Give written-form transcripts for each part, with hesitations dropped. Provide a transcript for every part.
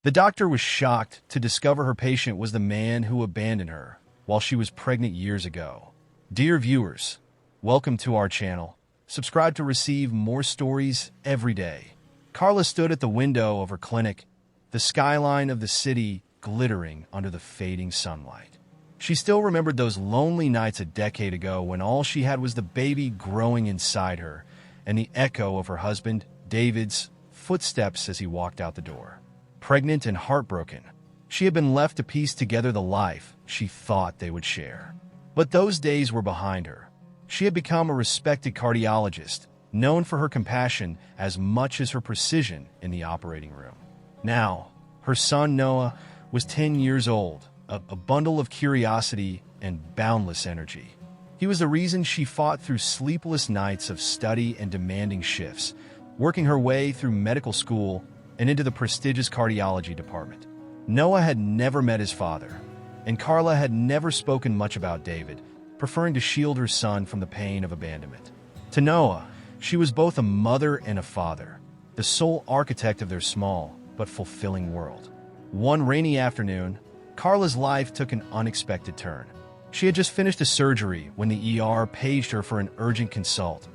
The doctor was shocked to discover her patient was the man who abandoned her while she was pregnant years ago. Dear viewers, welcome to our channel. Subscribe to receive more stories every day. Carla stood at the window of her clinic, the skyline of the city glittering under the fading sunlight. She still remembered those lonely nights a decade ago when all she had was the baby growing inside her and the echo of her husband, David's, footsteps as he walked out the door. Pregnant and heartbroken, she had been left to piece together the life she thought they would share. But those days were behind her. She had become a respected cardiologist, known for her compassion as much as her precision in the operating room. Now, her son Noah was 10 years old, a bundle of curiosity and boundless energy. He was the reason she fought through sleepless nights of study and demanding shifts, working her way through medical school and into the prestigious cardiology department. Noah had never met his father, and Carla had never spoken much about David, preferring to shield her son from the pain of abandonment. To Noah, she was both a mother and a father, the sole architect of their small but fulfilling world. One rainy afternoon, Carla's life took an unexpected turn. She had just finished a surgery when the ER paged her for an urgent consult,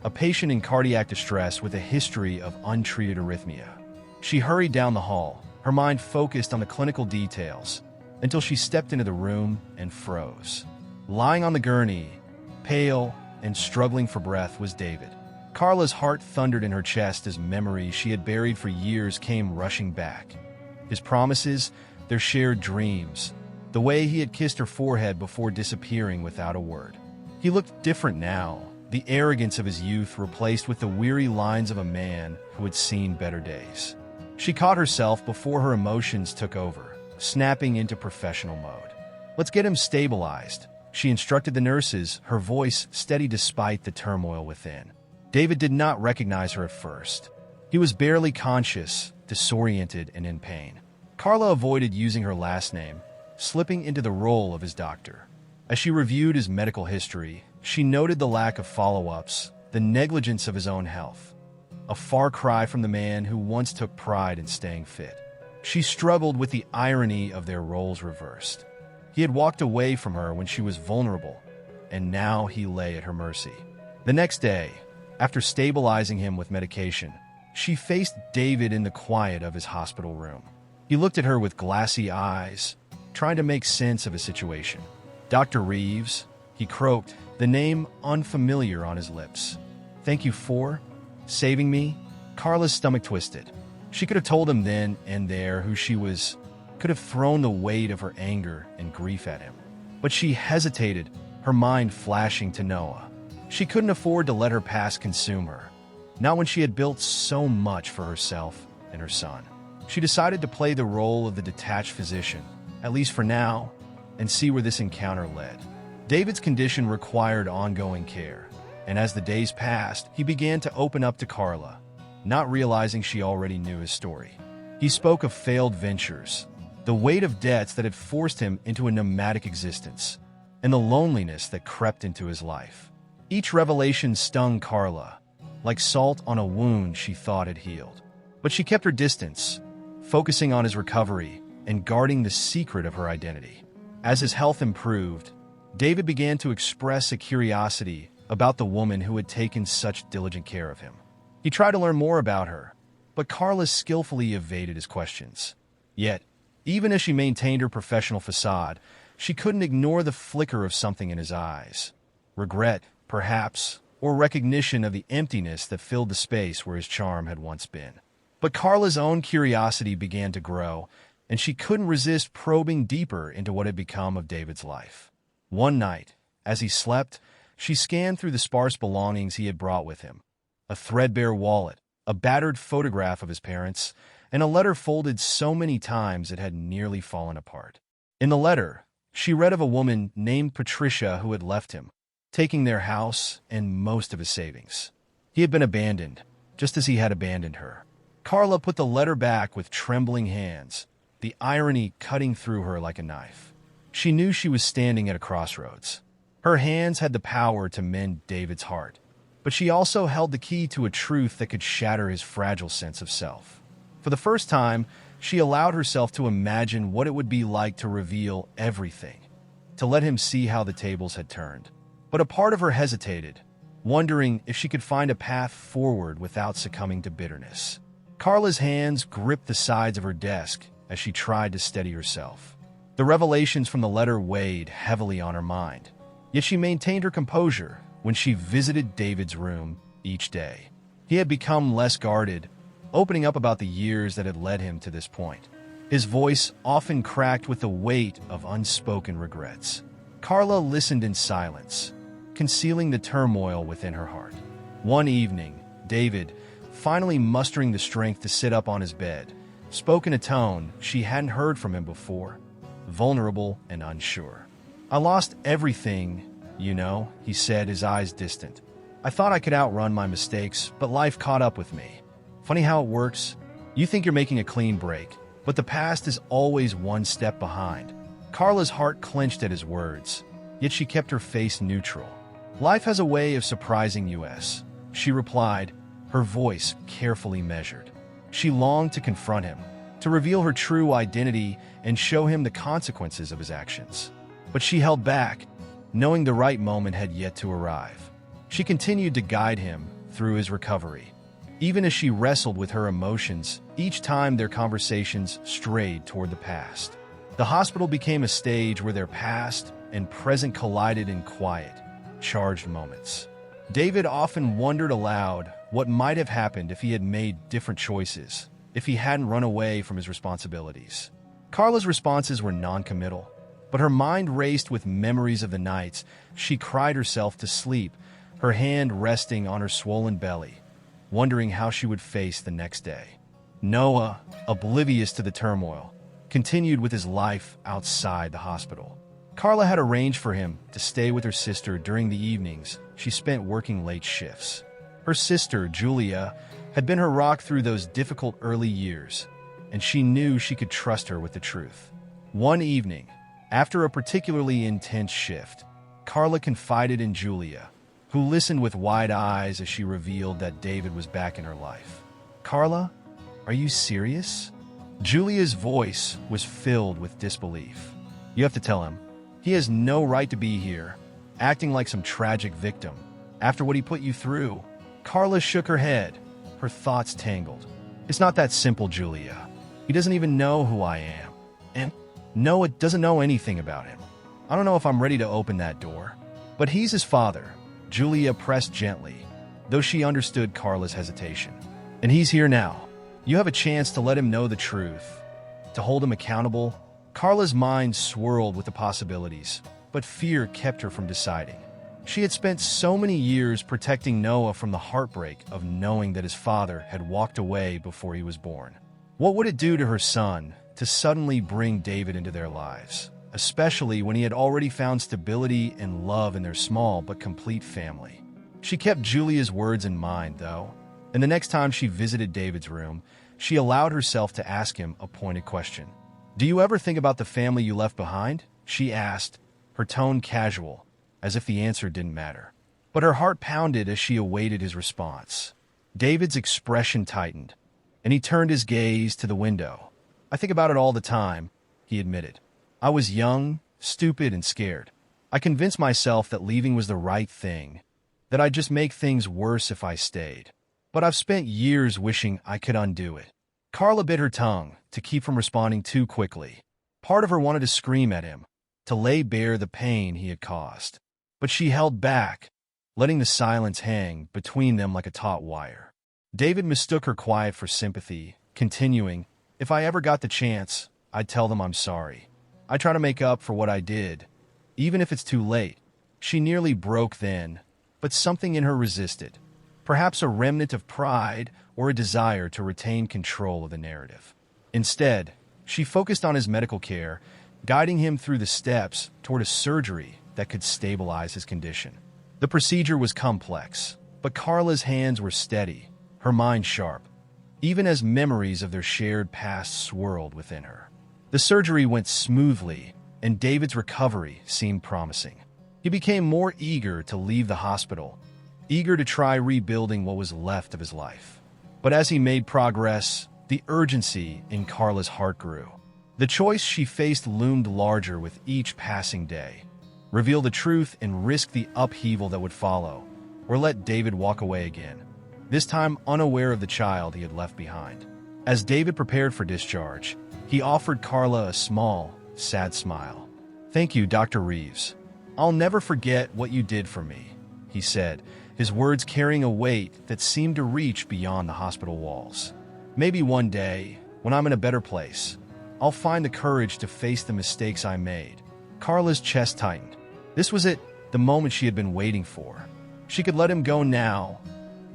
a patient in cardiac distress with a history of untreated arrhythmia. She hurried down the hall, her mind focused on the clinical details, until she stepped into the room and froze. Lying on the gurney, pale and struggling for breath, was David. Carla's heart thundered in her chest as memories she had buried for years came rushing back. His promises, their shared dreams, the way he had kissed her forehead before disappearing without a word. He looked different now, the arrogance of his youth replaced with the weary lines of a man who had seen better days. She caught herself before her emotions took over, snapping into professional mode. "Let's get him stabilized," she instructed the nurses, her voice steady despite the turmoil within. David did not recognize her at first. He was barely conscious, disoriented, and in pain. Carla avoided using her last name, slipping into the role of his doctor. As she reviewed his medical history, she noted the lack of follow-ups, the negligence of his own health. A far cry from the man who once took pride in staying fit. She struggled with the irony of their roles reversed. He had walked away from her when she was vulnerable, and now he lay at her mercy. The next day, after stabilizing him with medication, she faced David in the quiet of his hospital room. He looked at her with glassy eyes, trying to make sense of his situation. "Dr. Reeves," he croaked, the name unfamiliar on his lips. "Thank you for saving me?" Carla's stomach twisted. She could have told him then and there who she was, could have thrown the weight of her anger and grief at him. But she hesitated, her mind flashing to Noah. She couldn't afford to let her past consume her, not when she had built so much for herself and her son. She decided to play the role of the detached physician, at least for now, and see where this encounter led. David's condition required ongoing care, and as the days passed, he began to open up to Carla, not realizing she already knew his story. He spoke of failed ventures, the weight of debts that had forced him into a nomadic existence, and the loneliness that crept into his life. Each revelation stung Carla, like salt on a wound she thought had healed. But she kept her distance, focusing on his recovery and guarding the secret of her identity. As his health improved, David began to express a curiosity about the woman who had taken such diligent care of him. He tried to learn more about her, but Carla skillfully evaded his questions. Yet, even as she maintained her professional facade, she couldn't ignore the flicker of something in his eyes. Regret, perhaps, or recognition of the emptiness that filled the space where his charm had once been. But Carla's own curiosity began to grow, and she couldn't resist probing deeper into what had become of David's life. One night, as he slept, she scanned through the sparse belongings he had brought with him. A threadbare wallet, a battered photograph of his parents, and a letter folded so many times it had nearly fallen apart. In the letter, she read of a woman named Patricia who had left him, taking their house and most of his savings. He had been abandoned, just as he had abandoned her. Carla put the letter back with trembling hands, the irony cutting through her like a knife. She knew she was standing at a crossroads. Her hands had the power to mend David's heart, but she also held the key to a truth that could shatter his fragile sense of self. For the first time, She allowed herself to imagine what it would be like to reveal everything, to let him see how the tables had turned. But a part of her hesitated, wondering if she could find a path forward without succumbing to bitterness. Carla's hands gripped the sides of her desk as she tried to steady herself. The revelations from the letter weighed heavily on her mind, yet she maintained her composure when she visited David's room each day. He had become less guarded, opening up about the years that had led him to this point. His voice often cracked with the weight of unspoken regrets. Carla listened in silence, concealing the turmoil within her heart. One evening, David, finally mustering the strength to sit up on his bed, spoke in a tone she hadn't heard from him before, vulnerable and unsure. "I lost everything, you know," he said, his eyes distant. "I thought I could outrun my mistakes, but life caught up with me. Funny how it works. You think you're making a clean break, but the past is always one step behind." Carla's heart clenched at his words, yet she kept her face neutral. "Life has a way of surprising us," she replied, her voice carefully measured. She longed to confront him, to reveal her true identity and show him the consequences of his actions. But she held back, knowing the right moment had yet to arrive. She continued to guide him through his recovery, even as she wrestled with her emotions each time their conversations strayed toward the past. The hospital became a stage where their past and present collided in quiet, charged moments. David often wondered aloud what might have happened if he had made different choices, if he hadn't run away from his responsibilities. Carla's responses were non-committal, but her mind raced with memories of the nights she cried herself to sleep, her hand resting on her swollen belly, wondering how she would face the next day. Noah, oblivious to the turmoil, continued with his life outside the hospital. Carla had arranged for him to stay with her sister during the evenings she spent working late shifts. Her sister, Julia, had been her rock through those difficult early years, and she knew she could trust her with the truth. One evening, after a particularly intense shift, Carla confided in Julia, who listened with wide eyes as she revealed that David was back in her life. "Carla, are you serious?" Julia's voice was filled with disbelief. "You have to tell him. He has no right to be here, acting like some tragic victim, after what he put you through." Carla shook her head, her thoughts tangled. "It's not that simple, Julia. He doesn't even know who I am. And Noah doesn't know anything about him. I don't know if I'm ready to open that door. But he's his father," Julia pressed gently, though she understood Carla's hesitation. "And he's here now. You have a chance to let him know the truth, to hold him accountable." Carla's mind swirled with the possibilities, but fear kept her from deciding. She had spent so many years protecting Noah from the heartbreak of knowing that his father had walked away before he was born. What would it do to her son to suddenly bring David into their lives, especially when he had already found stability and love in their small but complete family? She kept Julia's words in mind, though, and the next time she visited David's room, she allowed herself to ask him a pointed question. "Do you ever think about the family you left behind?" she asked, her tone casual, as if the answer didn't matter. But her heart pounded as she awaited his response. David's expression tightened, and he turned his gaze to the window. "I think about it all the time," he admitted. "I was young, stupid, and scared. I convinced myself that leaving was the right thing, that I'd just make things worse if I stayed. But I've spent years wishing I could undo it." Carla bit her tongue to keep from responding too quickly. Part of her wanted to scream at him, to lay bare the pain he had caused. But she held back, letting the silence hang between them like a taut wire. David mistook her quiet for sympathy, continuing, "If I ever got the chance, I'd tell them I'm sorry. I try to make up for what I did, even if it's too late." She nearly broke then, but something in her resisted. Perhaps a remnant of pride or a desire to retain control of the narrative. Instead, she focused on his medical care, guiding him through the steps toward a surgery that could stabilize his condition. The procedure was complex, but Carla's hands were steady, her mind sharp, even as memories of their shared past swirled within her. The surgery went smoothly, and David's recovery seemed promising. He became more eager to leave the hospital, eager to try rebuilding what was left of his life. But as he made progress, The urgency in Carla's heart grew. The choice she faced loomed larger with each passing day. Reveal the truth and risk the upheaval that would follow, or let David walk away again, this time unaware of the child he had left behind. As David prepared for discharge, he offered Carla a small, sad smile. "Thank you, Dr. Reeves. I'll never forget what you did for me," he said, his words carrying a weight that seemed to reach beyond the hospital walls. "Maybe one day, when I'm in a better place, I'll find the courage to face the mistakes I made." Carla's chest tightened. This was it, the moment she had been waiting for. She could let him go now,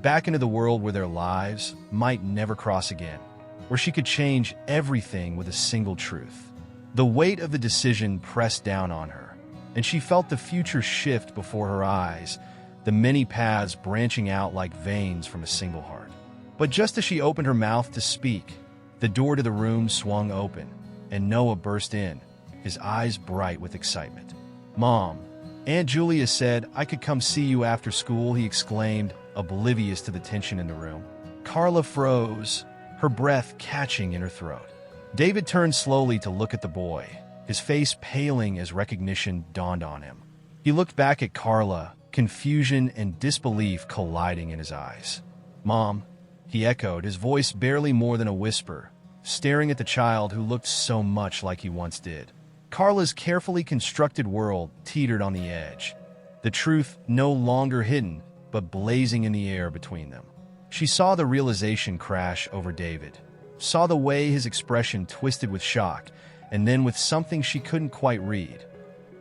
back into the world where their lives might never cross again, where she could change everything with a single truth. The weight of the decision pressed down on her, and she felt the future shift before her eyes, the many paths branching out like veins from a single heart. But just as she opened her mouth to speak, the door to the room swung open, and Noah burst in, his eyes bright with excitement. "Mom, Aunt Julia said I could come see you after school," he exclaimed, oblivious to the tension in the room. Carla froze, her breath catching in her throat. David turned slowly to look at the boy, his face paling as recognition dawned on him. He looked back at Carla, confusion and disbelief colliding in his eyes. "Mom," he echoed, his voice barely more than a whisper, staring at the child who looked so much like he once did. Carla's carefully constructed world teetered on the edge, the truth no longer hidden, but blazing in the air between them. She saw the realization crash over David, saw the way his expression twisted with shock, and then with something she couldn't quite read.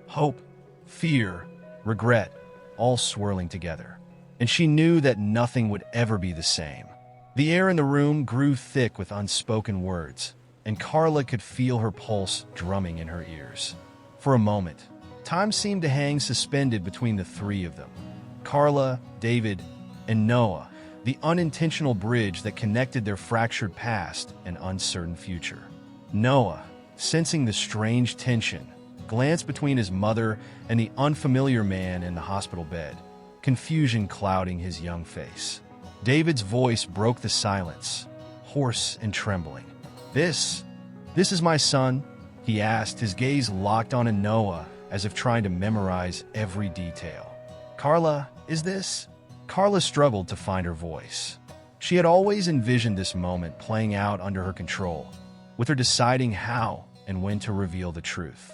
Hope, fear, regret, all swirling together. And she knew that nothing would ever be the same. The air in the room grew thick with unspoken words, and Carla could feel her pulse drumming in her ears. For a moment, time seemed to hang suspended between the three of them. Carla, David, and Noah, the unintentional bridge that connected their fractured past and uncertain future. Noah, sensing the strange tension, glanced between his mother and the unfamiliar man in the hospital bed, confusion clouding his young face. David's voice broke the silence, hoarse and trembling. This is my son?" he asked, his gaze locked on Noah as if trying to memorize every detail. "Carla, is this?" Carla struggled to find her voice. She had always envisioned this moment playing out under her control, with her deciding how and when to reveal the truth.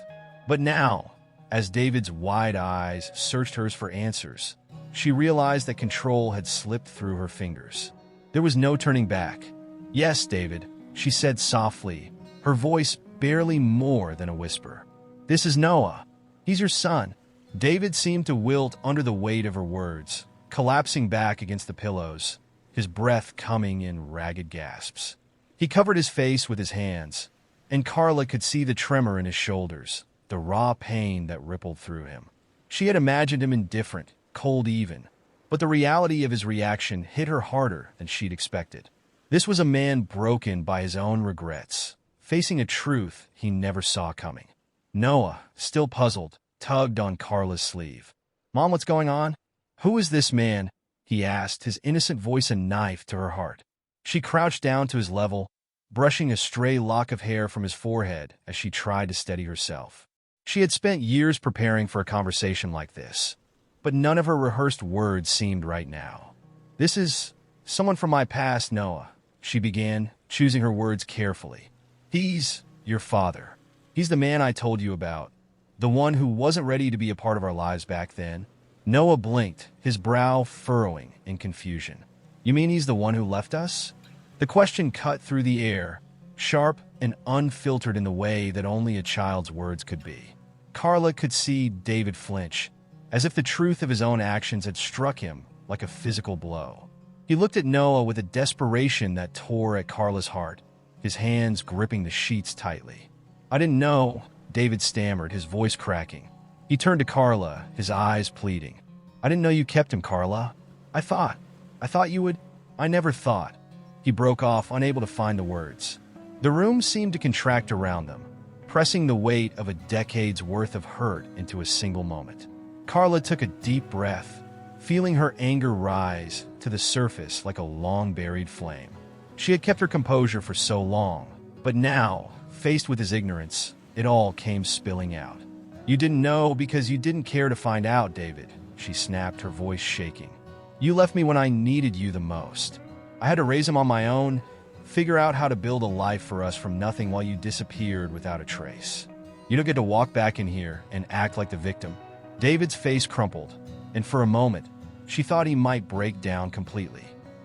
But now, as David's wide eyes searched hers for answers, she realized that control had slipped through her fingers. There was no turning back. "Yes, David," she said softly, her voice barely more than a whisper. "This is Noah. He's your son." David seemed to wilt under the weight of her words, collapsing back against the pillows, his breath coming in ragged gasps. He covered his face with his hands, and Carla could see the tremor in his shoulders, the raw pain that rippled through him. She had imagined him indifferent, cold even, but the reality of his reaction hit her harder than she'd expected. This was a man broken by his own regrets, facing a truth he never saw coming. Noah, still puzzled, tugged on Carla's sleeve. "Mom, what's going on?" "Who is this man?" he asked, his innocent voice a knife to her heart. She crouched down to his level, brushing a stray lock of hair from his forehead as she tried to steady herself. She had spent years preparing for a conversation like this, but none of her rehearsed words seemed right now. "This is someone from my past, Noah," she began, choosing her words carefully. "He's your father. He's the man I told you about, the one who wasn't ready to be a part of our lives back then." Noah blinked, his brow furrowing in confusion. "You mean he's the one who left us?" The question cut through the air, sharp and unfiltered in the way that only a child's words could be. Carla could see David flinch, as if the truth of his own actions had struck him like a physical blow. He looked at Noah with a desperation that tore at Carla's heart, his hands gripping the sheets tightly. "I didn't know," David stammered, his voice cracking. He turned to Carla, his eyes pleading. "I didn't know you kept him, Carla. I thought you would. I never thought." He broke off, unable to find the words. The room seemed to contract around them, pressing the weight of a decade's worth of hurt into a single moment. Carla took a deep breath, feeling her anger rise to the surface like a long-buried flame. She had kept her composure for so long, but now, faced with his ignorance, it all came spilling out. "You didn't know because you didn't care to find out, David," she snapped, her voice shaking. "You left me when I needed you the most. I had to raise him on my own, figure out how to build a life for us from nothing while you disappeared without a trace. You don't get to walk back in here and act like the victim." David's face crumpled, and for a moment, she thought he might break down completely.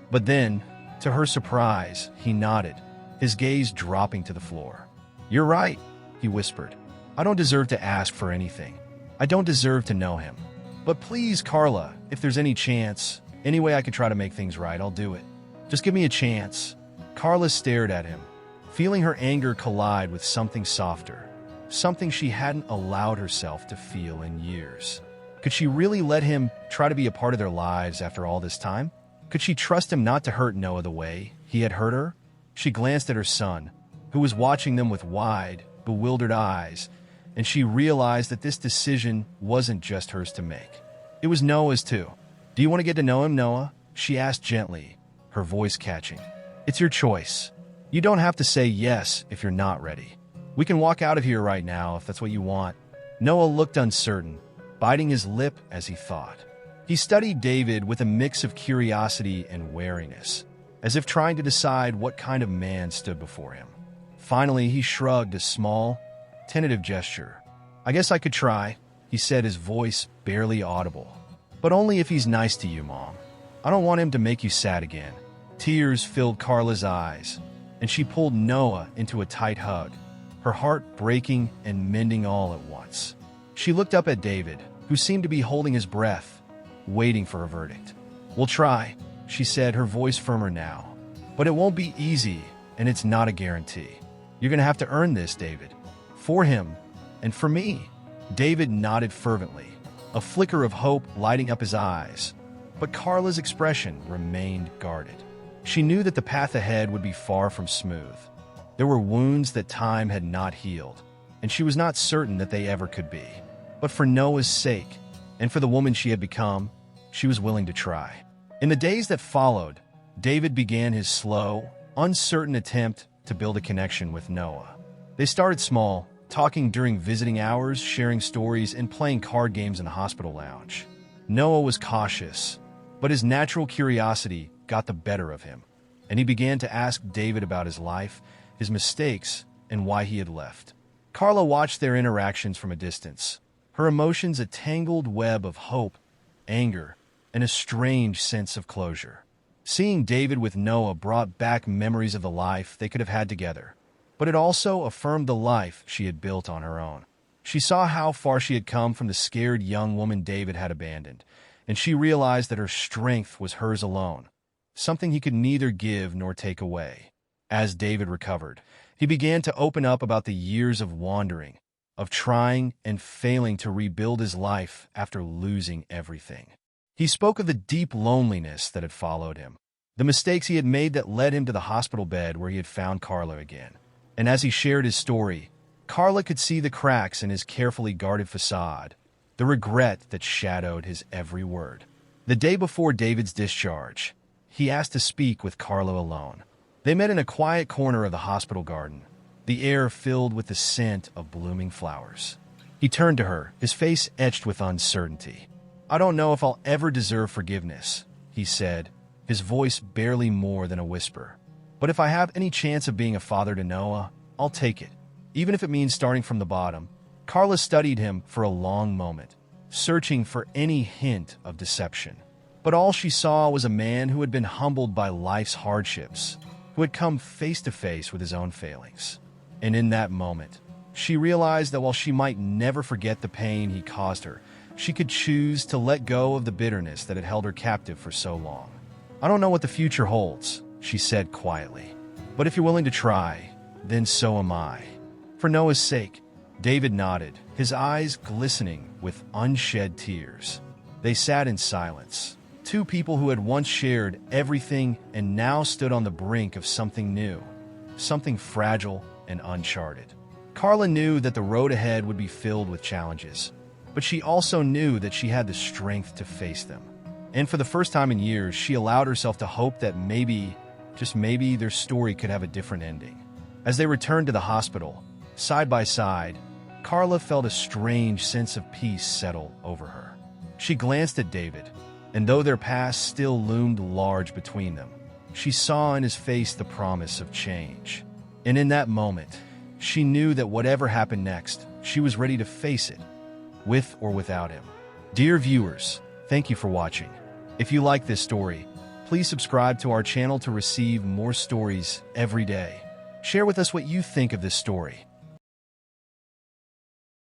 But then, to her surprise, he nodded, his gaze dropping to the floor. "You're right," he whispered. "I don't deserve to ask for anything. I don't deserve to know him. But please, Carla, if there's any chance, any way I could try to make things right, I'll do it. Just give me a chance." Carla stared at him, feeling her anger collide with something softer, something she hadn't allowed herself to feel in years. Could she really let him try to be a part of their lives after all this time? Could she trust him not to hurt Noah the way he had hurt her? She glanced at her son, who was watching them with wide, bewildered eyes, and she realized that this decision wasn't just hers to make. It was Noah's too. "Do you want to get to know him, Noah?" she asked gently, her voice catching. "It's your choice. You don't have to say yes if you're not ready. We can walk out of here right now if that's what you want." Noah looked uncertain, biting his lip as he thought. He studied David with a mix of curiosity and wariness, as if trying to decide what kind of man stood before him. Finally, he shrugged a small, tentative gesture. "I guess I could try," he said, his voice barely audible. "But only if he's nice to you, Mom. I don't want him to make you sad again." Tears filled Carla's eyes, and she pulled Noah into a tight hug, her heart breaking and mending all at once. She looked up at David, who seemed to be holding his breath, waiting for a verdict. "We'll try," she said, her voice firmer now. "But it won't be easy, and it's not a guarantee. You're going to have to earn this, David. For him, and for me." David nodded fervently, a flicker of hope lighting up his eyes. But Carla's expression remained guarded. She knew that the path ahead would be far from smooth. There were wounds that time had not healed, and she was not certain that they ever could be. But for Noah's sake, and for the woman she had become, she was willing to try. In the days that followed, David began his slow, uncertain attempt to build a connection with Noah. They started small, talking during visiting hours, sharing stories, and playing card games in the hospital lounge. Noah was cautious, but his natural curiosity got the better of him, and he began to ask David about his life, his mistakes, and why he had left. Carla watched their interactions from a distance, her emotions a tangled web of hope, anger, and a strange sense of closure. Seeing David with Noah brought back memories of the life they could have had together, but it also affirmed the life she had built on her own. She saw how far she had come from the scared young woman David had abandoned, and she realized that her strength was hers alone, something he could neither give nor take away. As David recovered, he began to open up about the years of wandering, of trying and failing to rebuild his life after losing everything. He spoke of the deep loneliness that had followed him, the mistakes he had made that led him to the hospital bed where he had found Carla again. And as he shared his story, Carla could see the cracks in his carefully guarded facade, the regret that shadowed his every word. The day before David's discharge, he asked to speak with Carla alone. They met in a quiet corner of the hospital garden, the air filled with the scent of blooming flowers. He turned to her, his face etched with uncertainty. "I don't know if I'll ever deserve forgiveness," he said, his voice barely more than a whisper. "But if I have any chance of being a father to Noah, I'll take it, even if it means starting from the bottom." Carla studied him for a long moment, searching for any hint of deception. But all she saw was a man who had been humbled by life's hardships, who had come face to face with his own failings. And in that moment, she realized that while she might never forget the pain he caused her, she could choose to let go of the bitterness that had held her captive for so long. "I don't know what the future holds," she said quietly. "But if you're willing to try, then so am I." For Noah's sake, David nodded, his eyes glistening with unshed tears. They sat in silence, two people who had once shared everything and now stood on the brink of something new, something fragile and uncharted. Carla knew that the road ahead would be filled with challenges, but she also knew that she had the strength to face them. And for the first time in years, she allowed herself to hope that maybe, Just maybe their story could have a different ending. As they returned to the hospital, side by side, Carla felt a strange sense of peace settle over her. She glanced at David, and though their past still loomed large between them, she saw in his face the promise of change. And in that moment, she knew that whatever happened next, she was ready to face it, with or without him. Dear viewers, thank you for watching. If you like this story, please subscribe to our channel to receive more stories every day. Share with us what you think of this story.